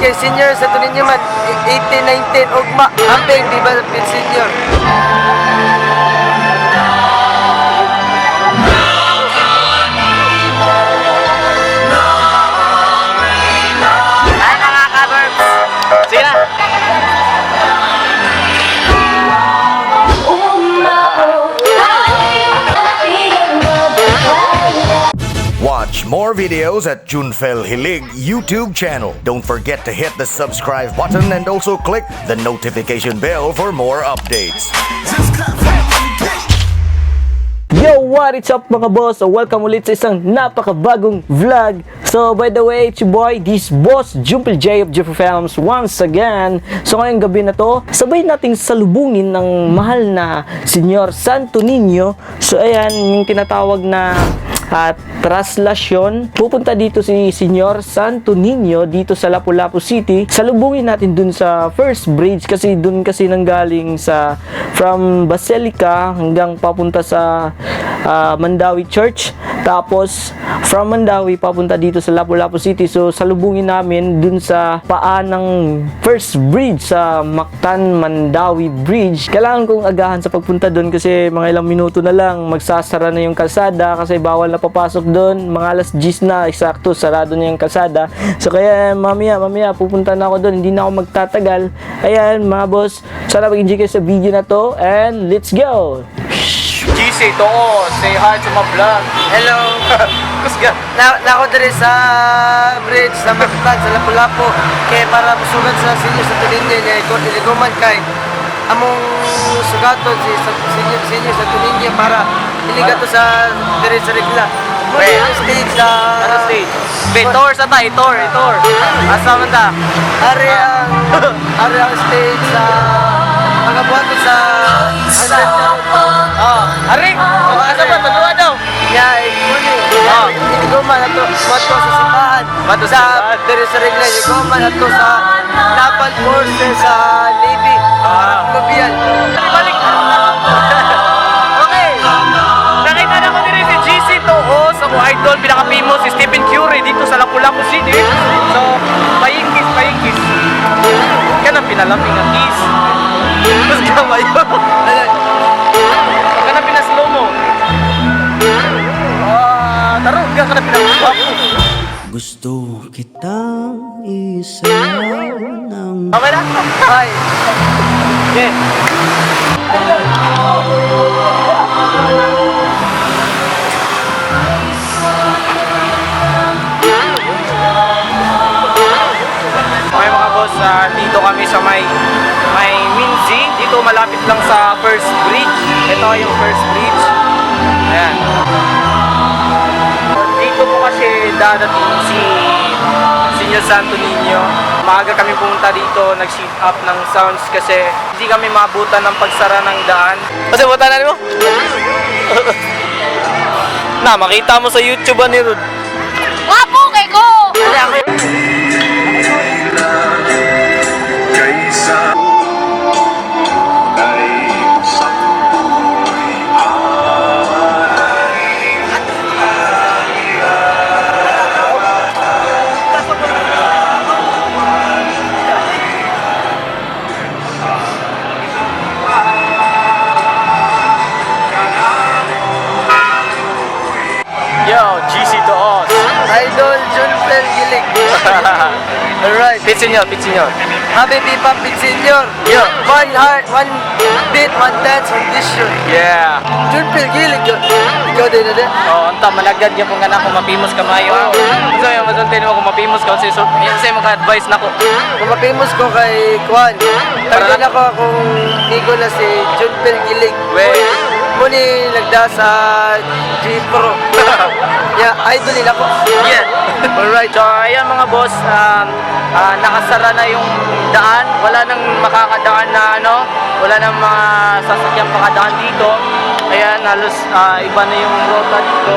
kay senior sa tuninyo man 18, 19 ugma amping di ba pin senior. Ay mga ka-verbs. Sige na. Watch more videos at Junfel Gilig YouTube channel. Don't forget to hit the subscribe button and also click the notification bell for more updates. Yo, what is up mga boss? So, welcome ulit sa isang napakabagong vlog. So, by the way, it's your boy, this boss, Junfel J of Junfel Films once again. So, ngayong gabi na to, sabay nating salubungin ng mahal na Senyor Santo Niño. So, ayan, yung tinatawag na Traslacion. Pupunta dito si Senyor Santo Niño dito sa Lapu-Lapu City. Salubungin natin dun sa first bridge kasi dun kasi nanggaling sa from Basilica hanggang papunta sa Mandaue Church. Tapos from Mandaue papunta dito sa Lapu-Lapu City. So salubungin namin dun sa paan ng first bridge sa Mandaue Bridge. Kailangan kong agahan sa pagpunta dun kasi mga ilang minuto na lang magsasara na yung kalsada kasi bawal na papasok doon, mga alas 10 na eksakto, sarado na yung kalsada. So kaya mamaya pupunta na ako doon, hindi na ako magtatagal. Ayan mga boss, sana mag-enjoy kayo sa video na to and let's go. GC to, say hi to my vlog. Hello. Kusga. Na ako diri sa bridge sa Mactan sa Lapu-Lapu kay para musugan sa senior sa tuninyo niya ko iliguman kay among sugaton si senior sa tuninyo para iligato sa diri sa regla. Stage sa stage? Tour sa tayo, tour. Asa man ta? Ari ang stage sa magabuhat ko sa Ari! Asa ba? Tatuwa daw? Iliguman ato mato sa simbahan. Sa diri sa regla iliguman ato sa Naval Forces sa Navy. Lubian. Balik! Okay! Nakita na ko din si GC to, sa mga idol, pinaka-famous si Stephen Curry dito sa Lapu-Lapu City. So, payikis. Ka na pinalaping ang kiss. Mas gamay yun. Ka na pinaslow mo. Tarong ka na pinakagwapo. Gusto kitang isayaw ng... Okay na? Hi. Yeah. Okay mga boss, dito kami sa may Minzi. Dito malapit lang sa first bridge. Ito yung first bridge. Ayan. Dito po kasi dadating si Senyor Santo Niño. Maaga kami pumunta dito, nag-set up ng sounds kasi hindi kami maabutan ng pagsara ng daan. Kasi buta na mo? Na, makita mo sa YouTube ni Rod. Wapo kay ko! Yo, GC to us. Idol Junfel Gilig. Alright. Pit senior. Happy Pipa Pit Senior. Yo. One heart, one beat, one dance, one vision. Yeah. Junfel Gilig yun. Ikaw din na din. Oh, anta managad yung kung anak ko mapimos ka mayo. So, yung masuntin mo kung mapimos ka kasi maka-advise na ko. Kung mapimos ko kay Kwan, Para tagdan ako kung higo na si Junfel Gilig. Muni nagda sa G-Pro. Yeah, idol nila ko. Yeah. Alright. So, ayan mga boss, nakasara na yung daan. Wala nang makakadaan na wala nang mga sasakyang makadaan dito. Ayan, halos iba na yung rota dito.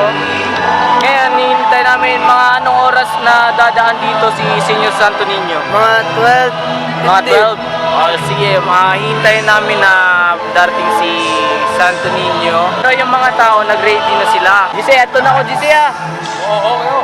Ngayon, hinihintay namin mga anong oras na dadaan dito si Senyor Santo Niño. Mga 12. Mga 12. Sige, hintayin namin na darating si Santo Niño. Pero yung mga tao, nag-ready na sila. Jise, ito na ako, Jise ah! Oo.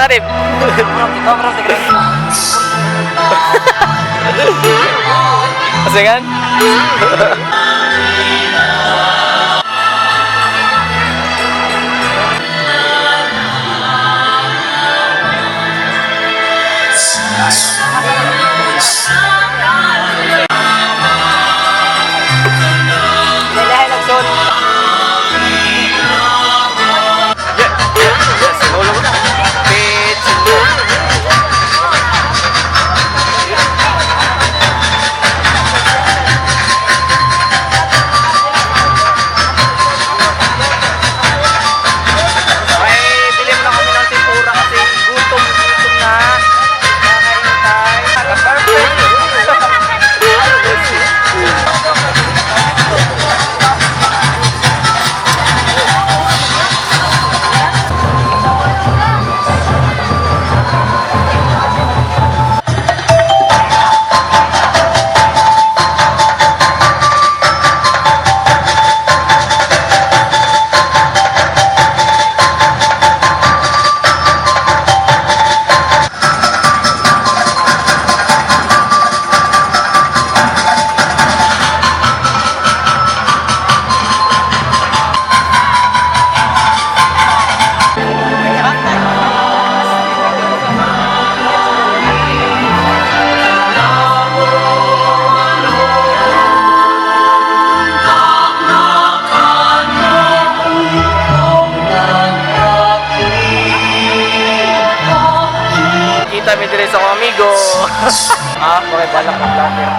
Kanib. Kasi kan? Kami dire sa mga amigo. Okay, balak ng vlogger.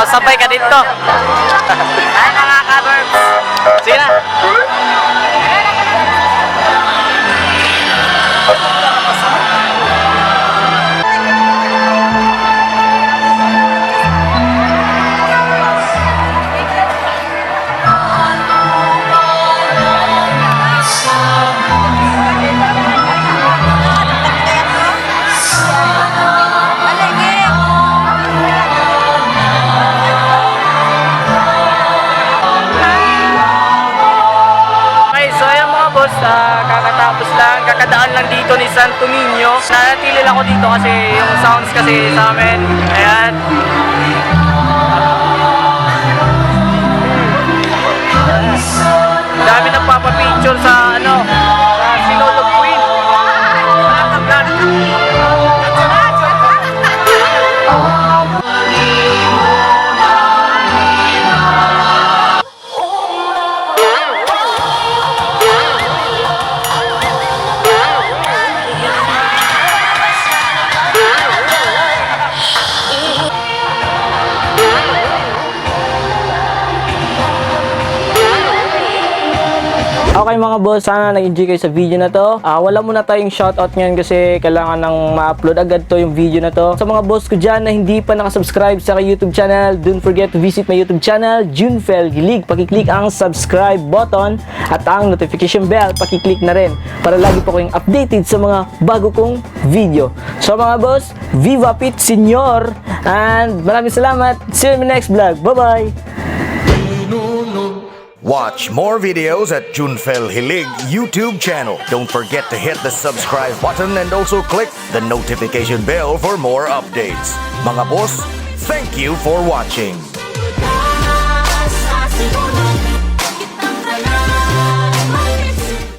Sabay ka dito. boss, kakatapos lang, kakadaan lang dito ni Santo Niño. Nanatili lang ako dito kasi yung sounds kasi sa amin. Ayan. Dami nagpapapicture sa sa SINULOG Queen. Okay mga boss, sana nag-enjoy kayo sa video na to. Wala muna tayong shoutout ngayon kasi kailangan nang ma-upload agad to yung video na to. Sa mga boss ko dyan na hindi pa nakasubscribe sa YouTube channel, don't forget to visit my YouTube channel, Junfel Gilig. Pakiclick ang subscribe button at ang notification bell, pakiclick na rin para lagi po kayong updated sa mga bago kong video. So mga boss, Viva Pit Senyor! And maraming salamat. See you in the next vlog. Bye-bye! Watch more videos at Junfel Hilig YouTube channel. Don't forget to hit the subscribe button and also click the notification bell for more updates. Mga boss, thank you for watching.